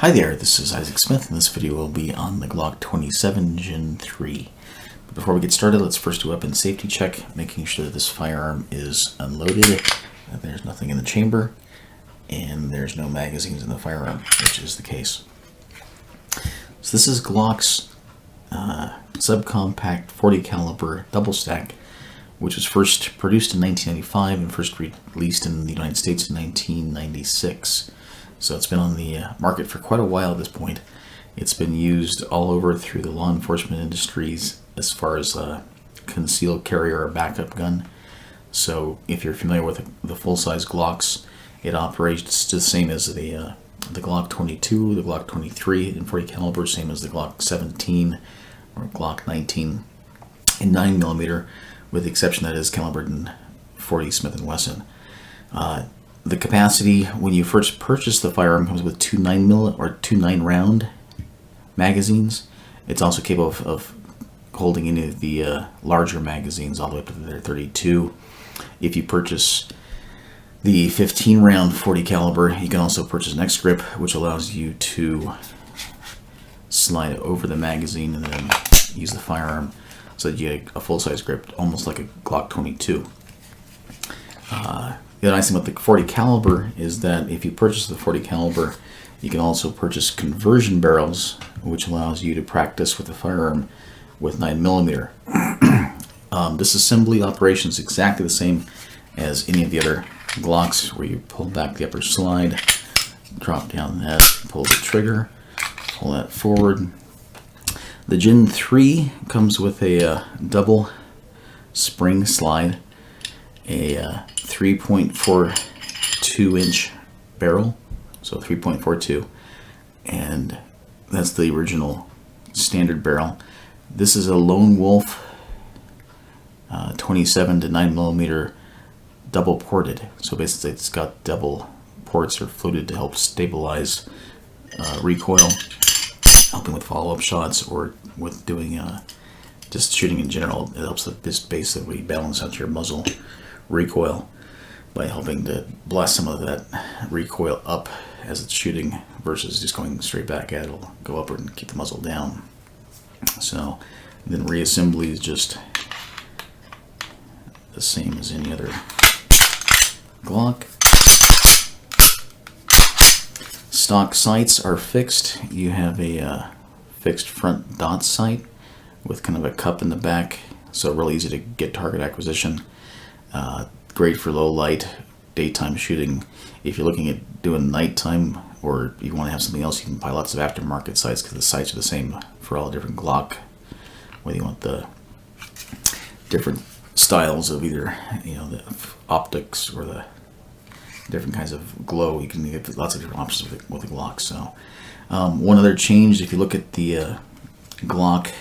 Hi there, this is Isaac Smith, and this video will be on the Glock 27 Gen 3. But before we get started, let's first do a weapon safety check, making sure that this firearm is unloaded, that there's nothing in the chamber, and there's no magazines in the firearm, which is the case. So this is Glock's subcompact 40 caliber double stack, which was first produced in 1995 and first released in the United States in 1996. So it's been on the market for quite a while at this point. It's been used all over through the law enforcement industries as far as concealed carry or a backup gun. So if you're familiar with the full-size Glocks, it operates the same as the Glock 22, the Glock 23 in 40 caliber, same as the Glock 17 or Glock 19 in 9mm, with the exception that it is calibered in 40 Smith & Wesson. The capacity when you first purchase the firearm comes with two 9mm or two 9-round magazines. It's also capable of holding any of the larger magazines all the way up to their 32. If you purchase the 15-round 40 caliber, you can also purchase an X grip, which allows you to slide over the magazine and then use the firearm so that you get a full-size grip, almost like a Glock 22. The nice thing about the 40 caliber is that if you purchase the 40 caliber, you can also purchase conversion barrels, which allows you to practice with the firearm with 9mm. This assembly operation is exactly the same as any of the other Glocks, where you pull back the upper slide, drop down that, pull the trigger, pull that forward. The Gen 3 comes with a double spring slide, a 3.42 inch barrel, so 3.42, and that's the original standard barrel. This is a Lone Wolf 27 to 9mm double ported, so basically it's got double ports or fluted to help stabilize recoil, helping with follow-up shots or with doing just shooting in general. It helps to just basically balance out your muzzle recoil by helping to blast some of that recoil up as it's shooting versus just going straight back at it. It'll go upward and keep the muzzle down. So then reassembly is just the same as any other Glock. Stock sights are fixed. You have a fixed front dot sight with kind of a cup in the back, so real easy to get target acquisition. Great for low light, daytime shooting. If you're looking at doing nighttime or you want to have something else, you can buy lots of aftermarket sights because the sights are the same for all different Glock. Whether you want the different styles of either, the optics or the different kinds of glow, you can get lots of different options with the Glock. So one other change, if you look at the Glock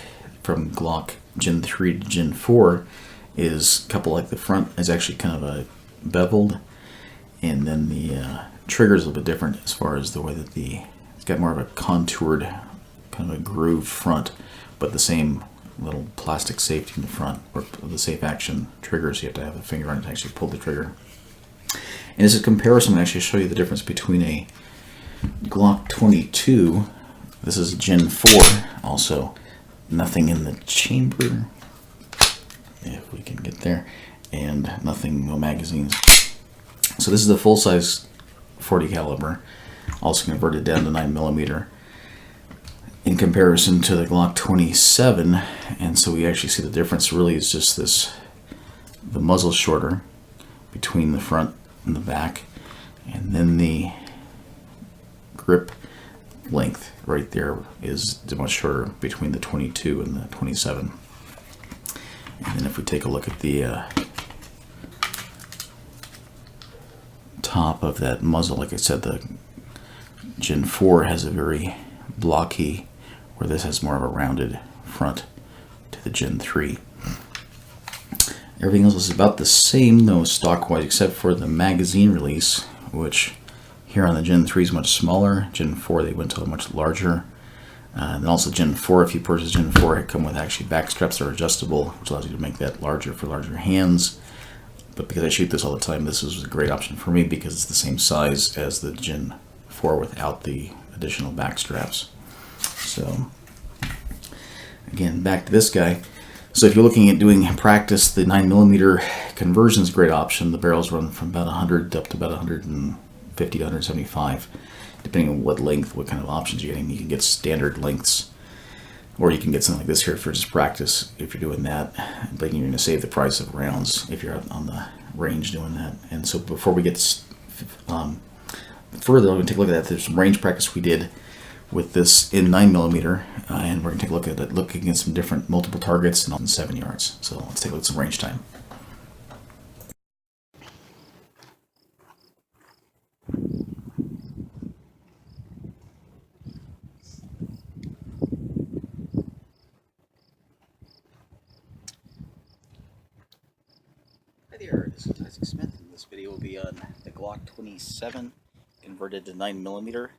from Glock Gen 3 to Gen 4, is a couple like the front is actually kind of beveled, and then the trigger is a little bit different as far as the way that it's got more of a contoured kind of a grooved front, but the same little plastic safety in the front, or the safe action trigger, so you have to have the finger on it to actually pull the trigger. And as a comparison, I'm going to actually show you the difference between a Glock 22, this is Gen 4, also nothing in the chamber, if we can get there, and no magazines. So this is the full-size 40 caliber, also converted down to 9mm, in comparison to the Glock 27. And so we actually see the difference really is just the muzzle shorter between the front and the back, and then the grip length right there is much shorter between the 22 and the 27. And then if we take a look at the top of that muzzle, like I said, the Gen 4 has a very blocky, where this has more of a rounded front to the Gen 3. Everything else is about the same, though, stock-wise, except for the magazine release, which here on the Gen 3 is much smaller. Gen 4, they went to a much larger. And also Gen 4, if you purchase Gen 4, it come with actually back straps that are adjustable, which allows you to make that larger for larger hands. But because I shoot this all the time, this is a great option for me because it's the same size as the Gen 4 without the additional back straps. So again, back to this guy. So if you're looking at doing practice, the 9mm conversion is a great option. The barrels run from about 100 up to about 150 to 175, depending on what length, what kind of options you're getting. You can get standard lengths, or you can get something like this here for just practice if you're doing that. But you're going to save the price of rounds if you're out on the range doing that. And so before we get further, we're going to take a look at that. There's some range practice we did with this in 9mm, and we're going to take a look at it, looking at some different multiple targets and 7 yards. So let's take a look at some range time. Hi there, this is Isaac Smith, and this video will be on the Glock 27 converted to 9mm.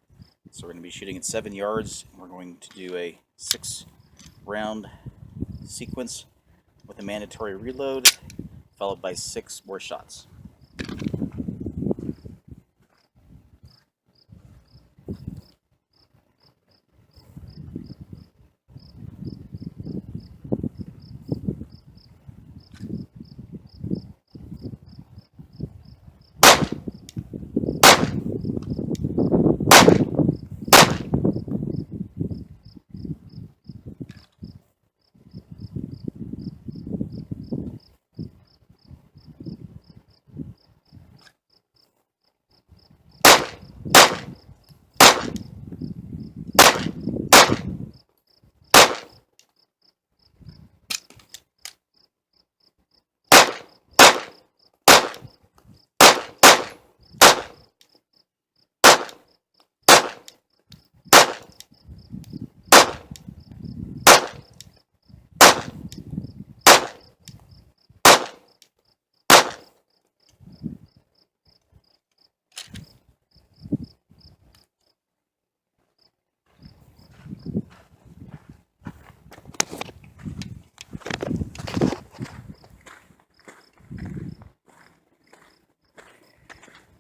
So we're going to be shooting at 7 yards, and we're going to do a 6-round sequence with a mandatory reload, followed by 6 more shots.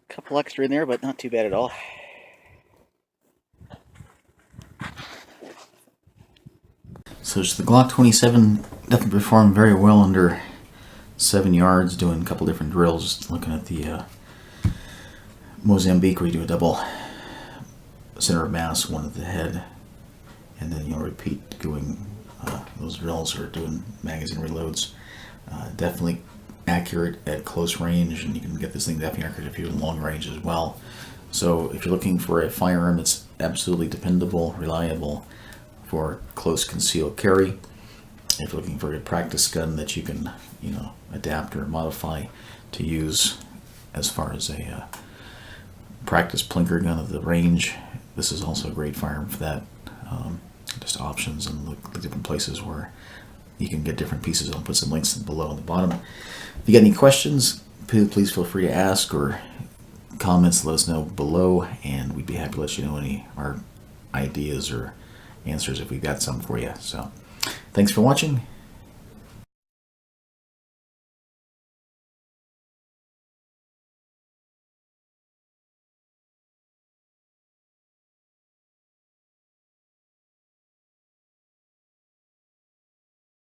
Couple extra in there, but not too bad at all. So just the Glock 27 definitely performed very well under 7 yards, doing a couple different drills. Looking at the Mozambique, where you do a double center of mass, one at the head, and then you'll repeat doing those drills or doing magazine reloads. Definitely accurate at close range, and you can get this thing definitely accurate if you're in long range as well. So if you're looking for a firearm that's absolutely dependable, reliable for close concealed carry, if you're looking for a practice gun that you can, adapt or modify to use as far as a practice plinker gun at the range, this is also a great firearm for that. Just options and look at different places where you can get different pieces. I'll put some links below on the bottom. If you got any questions, please feel free to ask, or comments, let us know below, and we'd be happy to let you know any our ideas or answers if we've got some for you. So thanks for watching.